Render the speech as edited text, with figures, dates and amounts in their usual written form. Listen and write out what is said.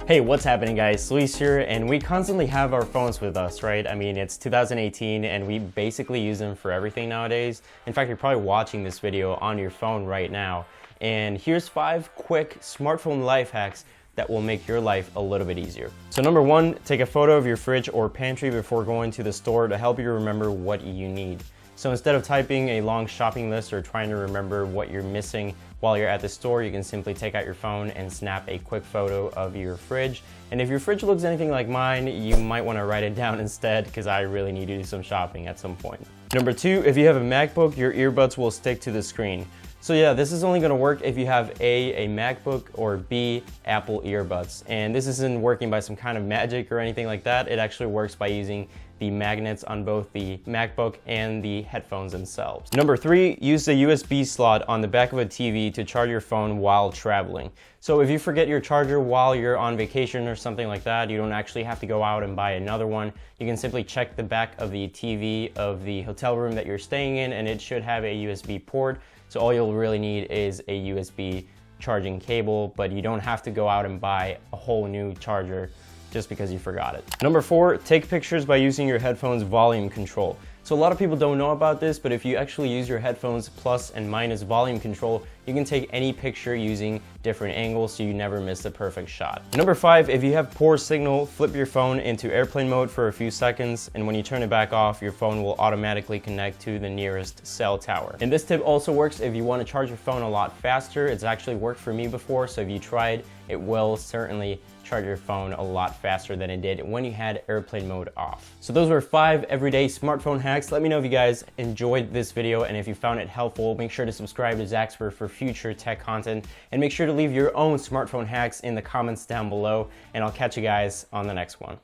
Hey, what's happening guys? Luis here, and we constantly have our phones with us, right? I mean, it's 2018 and we basically use them for everything nowadays. In fact, you're probably watching this video on your phone right now. And here's 5 quick smartphone life hacks that will make your life a little bit easier. So number 1, take a photo of your fridge or pantry before going to the store to help you remember what you need. So instead of typing a long shopping list or trying to remember what you're missing while you're at the store, you can simply take out your phone and snap a quick photo of your fridge. And if your fridge looks anything like mine, you might want to write it down instead, because I really need to do some shopping at some point. Number 2, if you have a MacBook, your earbuds will stick to the screen. So yeah, this is only going to work if you have A, MacBook, or B, Apple earbuds. And this isn't working by some kind of magic or anything like that. It actually works by using the magnets on both the MacBook and the headphones themselves. Number 3, use the USB slot on the back of a TV to charge your phone while traveling. So if you forget your charger while you're on vacation or something like that, you don't actually have to go out and buy another one. You can simply check the back of the TV of the hotel room that you're staying in, and it should have a USB port. So all you'll really need is a USB charging cable, but you don't have to go out and buy a whole new charger just because you forgot it. Number 4, take pictures by using your headphones volume control. So a lot of people don't know about this, but if you actually use your headphones plus and minus volume control, you can take any picture using different angles so you never miss the perfect shot. Number 5, if you have poor signal, flip your phone into airplane mode for a few seconds, and when you turn it back off, your phone will automatically connect to the nearest cell tower. And this tip also works if you want to charge your phone a lot faster. It's actually worked for me before, so if you tried, it will certainly charge your phone a lot faster than it did when you had airplane mode off. So those were 5 everyday smartphone hacks. Let me know if you guys enjoyed this video, and if you found it helpful, make sure to subscribe to Zaxper for future tech content, and make sure to leave your own smartphone hacks in the comments down below, and I'll catch you guys on the next one.